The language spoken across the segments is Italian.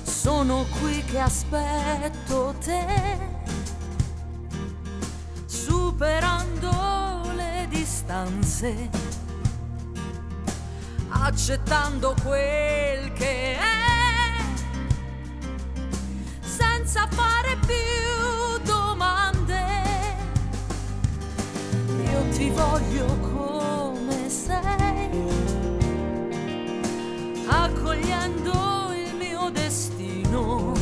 Sono qui che aspetto te, superando le distanze, accettando quel che è, senza fare più domande. Io ti voglio come sei, accogliendo il mio destino,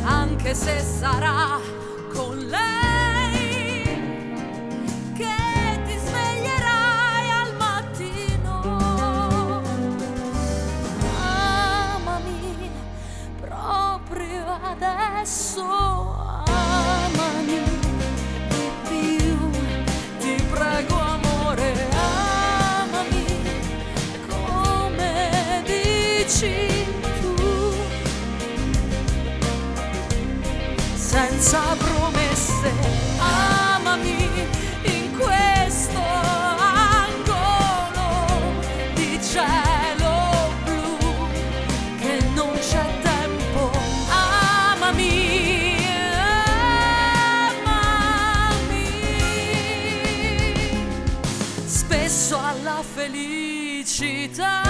anche se sarà con lei che ti sveglierai al mattino. Amami proprio adesso, amami di più, ti prego amore, amami come dici tu, senza promesse, amami in questo angolo di cielo blu, che non c'è tempo, amami, amami. Spesso alla felicità